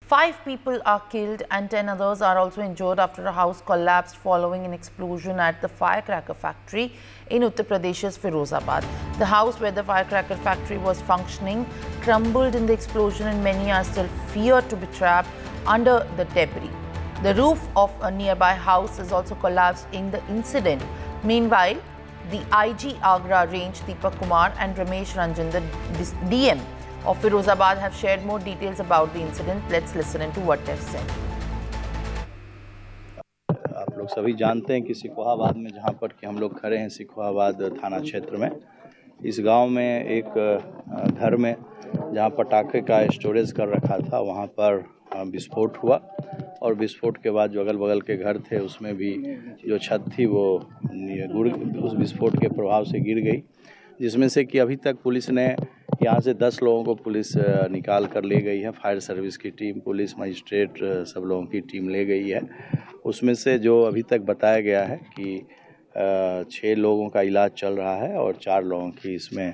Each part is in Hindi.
5 people are killed and 10 others are also injured after a house collapsed following an explosion at the firecracker factory in Uttar Pradesh's Firozabad. The house where the firecracker factory was functioning crumbled in the explosion and many are still feared to be trapped under the debris. The roof of a nearby house is also collapsed in the incident. Meanwhile, the IG Agra range Deepak Kumar and Ramesh Ranjan, the DM of Firozabad, have shared more details about the incident. Let's listen into what they've said. आप लोग सभी जानते हैं कि सिखवाबाद में जहाँ पर कि हम लोग खड़े हैं, सिखवाबाद थाना क्षेत्र में, इस गांव में एक घर में जहाँ पटाखे का स्टोरेज कर रखा था, वहाँ पर विस्फोट हुआ और विस्फोट के बाद जो अगल बगल के घर थे उसमें भी जो छत थी वो उस विस्फोट के प्रभाव से गिर गई, जिसमें से कि अभी तक पुलिस ने यहाँ से 10 लोगों को पुलिस निकाल कर ले गई है। फायर सर्विस की टीम, पुलिस, मजिस्ट्रेट, सब लोगों की टीम ले गई है। उसमें से जो अभी तक बताया गया है कि 6 लोगों का इलाज चल रहा है और 4 लोगों की इसमें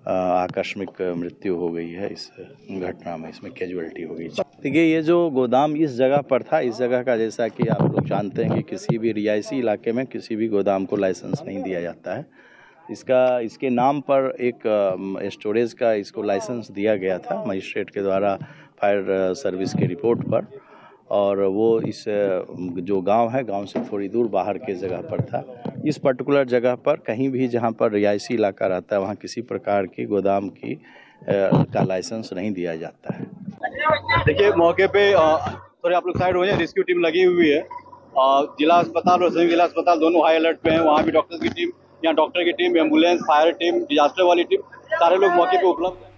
आकस्मिक मृत्यु हो गई है। इस घटना में इसमें कैजुअलिटी हो गई। देखिए, ये जो गोदाम इस जगह पर था, इस जगह का जैसा कि आप लोग जानते हैं कि किसी भी रिहायशी इलाके में किसी भी गोदाम को लाइसेंस नहीं दिया जाता है। इसके नाम पर एक स्टोरेज का इसको लाइसेंस दिया गया था मजिस्ट्रेट के द्वारा फायर सर्विस की रिपोर्ट पर, और वो इस जो गांव है, गांव से थोड़ी दूर बाहर के जगह पर था। इस पर्टिकुलर जगह पर कहीं भी जहां पर रिहायशी इलाका रहता है वहां किसी प्रकार की गोदाम की का लाइसेंस नहीं दिया जाता है। देखिए, मौके पे थोड़े आप लोग साइड हो जाए, रेस्क्यू टीम लगी हुई है। जिला अस्पताल और सभी जिला अस्पताल दोनों हाई अलर्ट पे हैं। वहाँ भी डॉक्टर की टीम, यहाँ डॉक्टर की team, ambulance, fire team, disaster वाली टीम, सारे लोग मौके पे उपलब्ध हैं।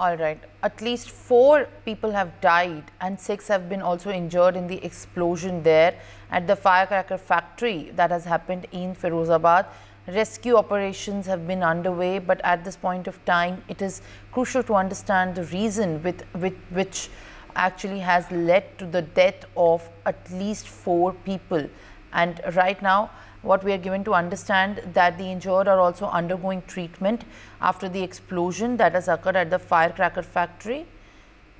All right, at least 4 people have died and 6 have been also injured in the explosion there at the firecracker factory that has happened in Firozabad. Rescue operations have been underway, but at this point of time, it is crucial to understand the reason which actually has led to the death of at least 4 people. And right now, what we are given to understand that the injured are also undergoing treatment after the explosion that has occurred at the firecracker factory,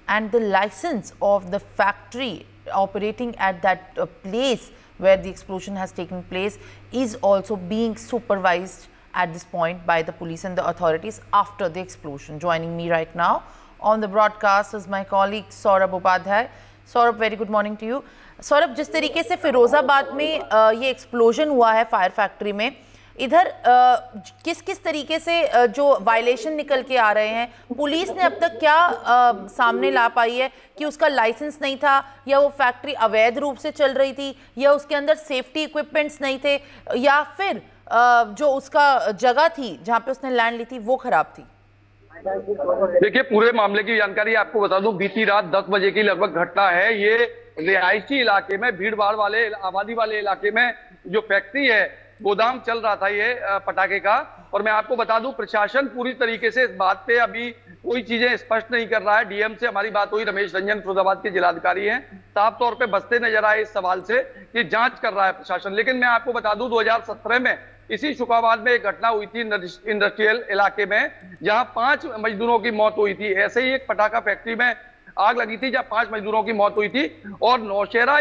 and the license of the factory operating at that place where the explosion has taken place is also being supervised at this point by the police and the authorities after the explosion. Joining me right now on the broadcast is my colleague Saurabh Upadhyay. Saurabh, very good morning to you. Saurabh, जिस तरीके से फिरोजाबाद में ये एक्सप्लोजन हुआ है फायर फैक्ट्री में, इधर किस तरीके से जो वायलेशन निकल के आ रहे हैं, पुलिस ने अब तक क्या सामने ला पाई है कि उसका लाइसेंस नहीं था, या वो फैक्ट्री अवैध रूप से चल रही थी, या उसके अंदर सेफ्टी इक्विपमेंट्स नहीं थे, या फिर जो उसका जगह थी जहाँ पे उसने लैंड ली थी वो खराब थी? देखिए, पूरे मामले की जानकारी आपको बता दूं, बीती रात 10 बजे की लगभग घटना है। ये रिहायशी इलाके में, भीड़ भाड़ वाले आबादी वाले इलाके में जो फैक्ट्री है, गोदाम चल रहा था ये पटाखे का। और मैं आपको बता दूं, प्रशासन पूरी तरीके से इस बात पे अभी कोई चीजें स्पष्ट नहीं कर रहा है। डीएम से हमारी बात हुई, रमेश रंजन फिरोजाबाद के जिलाधिकारी हैं, साफ तौर पे बसते नजर आए इस सवाल से कि जांच कर रहा है प्रशासन। लेकिन मैं आपको बता दूं, 2017 में इसी शुकाबाद में एक घटना हुई थी इंडस्ट्रियल इलाके में, जहां 5 मजदूरों की मौत हुई थी। ऐसे ही एक पटाखा फैक्ट्री में आग लगी थी जहां 5 मजदूरों की मौत हुई थी। और नौशेरा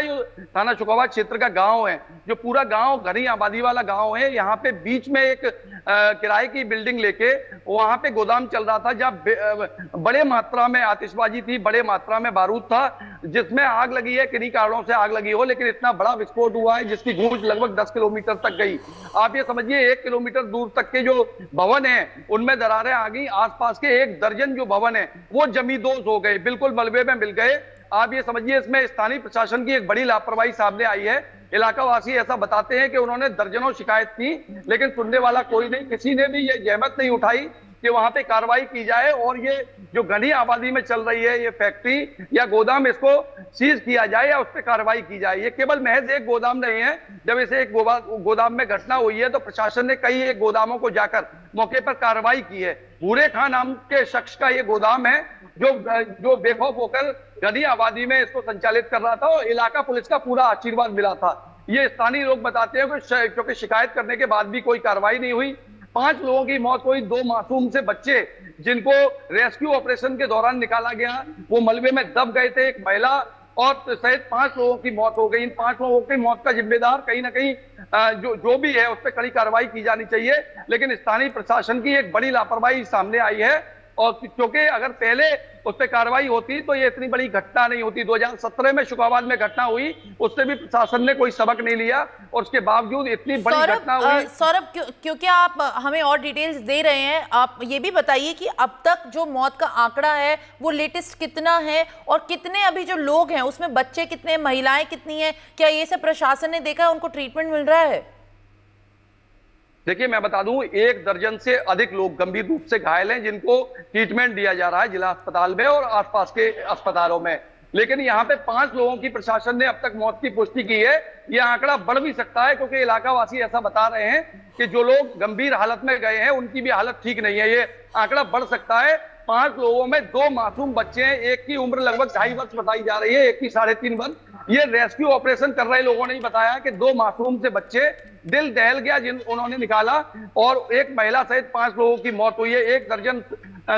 थाना शुकाबाद क्षेत्र का गांव है, जो पूरा गांव घनी आबादी वाला गांव है, यहाँ पे बीच में एक किराए की बिल्डिंग लेके वहां पे गोदाम चल रहा था, जहां बड़े मात्रा में आतिशबाजी थी, बड़े मात्रा में बारूद था, जिसमें आग लगी है। किन्हीं कारणों से आग लगी हो, लेकिन इतना बड़ा विस्फोट हुआ है जिसकी गूंज लगभग 10 किलोमीटर तक गई। आप ये समझिए, 1 किलोमीटर दूर तक के जो भवन है उनमें दरारें आ गई। आसपास के 1 दर्जन जो भवन है वो जमींदोज हो गए, बिल्कुल मलबे में मिल गए। आप ये समझिए, इसमें स्थानीय प्रशासन की एक बड़ी लापरवाही सामने आई है। इलाकावासी ऐसा बताते हैं कि उन्होंने दर्जनों शिकायत की, लेकिन सुनने वाला कोई नहीं। किसी ने भी ये जहमत नहीं उठाई कि वहां पे कार्रवाई की जाए और ये जो घनी आबादी में चल रही है ये फैक्ट्री या गोदाम, इसको सीज किया जाए या उस पर कार्रवाई की जाए। ये केवल महज एक गोदाम नहीं है। जब इसे एक गोदाम में घटना हुई है तो प्रशासन ने कई एक गोदामों को जाकर मौके पर कार्रवाई की है। भूरे खां नाम के शख्स का ये गोदाम है जो बेखौफ होकर घनी आबादी में इसको संचालित कर रहा था, और इलाका पुलिस का पूरा आशीर्वाद मिला था। ये स्थानीय लोग बताते हैं कि क्योंकि शिकायत करने के बाद भी कोई कार्रवाई नहीं हुई। 5 लोगों की मौत हुई, 2 मासूम से बच्चे जिनको रेस्क्यू ऑपरेशन के दौरान निकाला गया, वो मलबे में दब गए थे। एक महिला और सहित 5 लोगों की मौत हो गई। इन 5 लोगों की मौत का जिम्मेदार कहीं ना कहीं जो भी है उस पर कड़ी कार्रवाई की जानी चाहिए, लेकिन स्थानीय प्रशासन की एक बड़ी लापरवाही सामने आई है। और क्योंकि अगर पहले उस पर कार्रवाई होती तो ये इतनी बड़ी घटना नहीं होती। 2017 में शुकाबाद में घटना हुई, उससे भी प्रशासन ने कोई सबक नहीं लिया और उसके बावजूद इतनी बड़ी घटना हुई। सौरभ, क्योंकि आप हमें और डिटेल्स दे रहे हैं, आप ये भी बताइए कि अब तक जो मौत का आंकड़ा है वो लेटेस्ट कितना है और कितने अभी जो लोग हैं उसमें बच्चे कितने, महिलाएं कितनी हैं, क्या ये सब प्रशासन ने देखा है, उनको ट्रीटमेंट मिल रहा है? देखिए मैं बता दूं, 1 दर्जन से अधिक लोग गंभीर रूप से घायल हैं जिनको ट्रीटमेंट दिया जा रहा है जिला अस्पताल में और आसपास के अस्पतालों में। लेकिन यहाँ पे 5 लोगों की प्रशासन ने अब तक मौत की पुष्टि की है। यह आंकड़ा बढ़ भी सकता है क्योंकि इलाकावासी ऐसा बता रहे हैं कि जो लोग गंभीर हालत में गए हैं उनकी भी हालत ठीक नहीं है। ये आंकड़ा बढ़ सकता है। 5 लोगों में 2 मासूम बच्चे हैं, एक की उम्र लगभग 2.5 वर्ष बताई जा रही है, एक की 3.5 वर्ष। ये रेस्क्यू ऑपरेशन कर रहे लोगों ने ही बताया कि 2 मासूम से बच्चे दिल दहल गया जिन उन्होंने निकाला और एक महिला सहित 5 लोगों की मौत हुई है। 1 दर्जन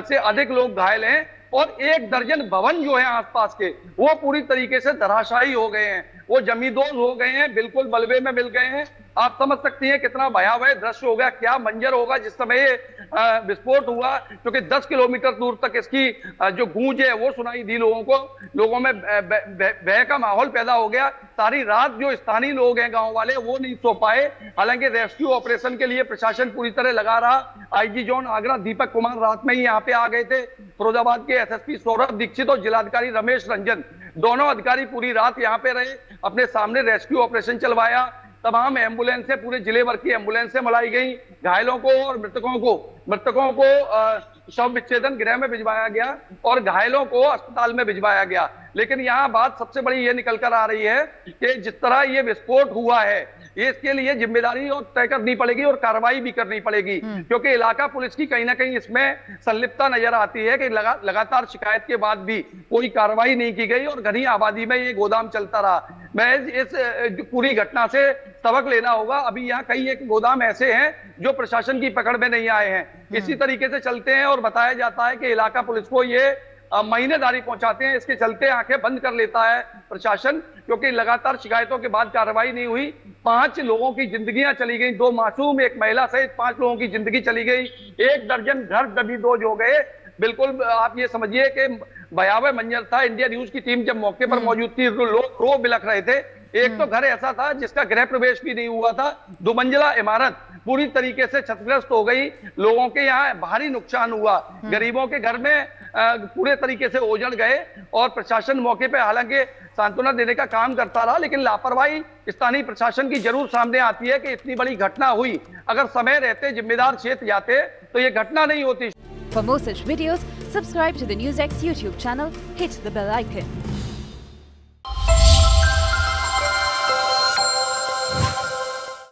से अधिक लोग घायल हैं और 1 दर्जन भवन जो है आसपास के वो पूरी तरीके से धराशायी हो गए हैं, वो जमींदोज हो गए हैं, बिल्कुल मलबे में मिल गए हैं। आप समझ सकती हैं कितना भयावह दृश्य हो गया, क्या मंजर होगा जिस समय ये विस्फोट हुआ, क्योंकि 10 किलोमीटर दूर तक इसकी जो गूंज है वो सुनाई दी लोगों को। लोगों में भय का माहौल पैदा हो गया। सारी रात जो स्थानीय लोग हैं गांव वाले वो नहीं सो पाए। हालांकि रेस्क्यू ऑपरेशन के लिए प्रशासन पूरी तरह लगा रहा। आईजी जोन आगरा दीपक कुमार रात में ही यहाँ पे आ गए थे। फिरोजाबाद के एसएसपी सौरभ दीक्षित और जिलाधिकारी रमेश रंजन दोनों अधिकारी पूरी रात यहाँ पे रहे, अपने सामने रेस्क्यू ऑपरेशन चलवाया। तमाम एम्बुलेंसें पूरे जिले भर की एम्बुलेंसें मंगाई गई। घायलों को और मृतकों को शव विच्छेदन गृह में भिजवाया गया और घायलों को अस्पताल में भिजवाया गया। लेकिन यहाँ बात सबसे बड़ी ये निकल कर आ रही है कि जिस तरह ये विस्फोट हुआ है ये इसके लिए जिम्मेदारी और तय करनी पड़ेगी और कार्रवाई भी करनी पड़ेगी, क्योंकि इलाका पुलिस की कहीं ना कहीं इसमें संलिप्तता नजर आती है कि लगातार शिकायत के बाद भी कोई कार्रवाई नहीं की गई और घनी आबादी में ये गोदाम चलता रहा। मैं इस पूरी घटना से सबक लेना होगा। अभी यहाँ कई एक गोदाम ऐसे हैं जो प्रशासन की पकड़ में नहीं आए हैं, इसी तरीके से चलते हैं और बताया जाता है कि इलाका पुलिस को ये महीनेदारी पहुंचाते हैं। इसके चलते आंखें बंद कर लेता है प्रशासन, क्योंकि लगातार शिकायतों के बाद कार्रवाई नहीं हुई। 5 लोगों की जिंदगियां चली गई, 2 मासूम, एक महिला सहित 5 लोगों की जिंदगी चली गई। 1 दर्जन घर दबीदोज हो गए। बिल्कुल आप ये समझिए कि भयावह मंजर था। इंडिया न्यूज की टीम जब मौके पर मौजूद थी, लोग रो बिलख रहे थे। एक तो घर ऐसा था जिसका गृह प्रवेश भी नहीं हुआ था, 2 मंजिला इमारत पूरी तरीके से क्षतिग्रस्त हो गई। लोगों के यहाँ भारी नुकसान हुआ, गरीबों के घर में पूरे तरीके से उजड़ गए और प्रशासन मौके पे हालांकि सांत्वना देने का काम करता रहा, लेकिन लापरवाही स्थानीय प्रशासन की जरूर सामने आती है कि इतनी बड़ी घटना हुई। अगर समय रहते जिम्मेदार क्षेत्र जाते तो ये घटना नहीं होती। For more such videos, subscribe to the NewsX YouTube channel, hit the bell icon.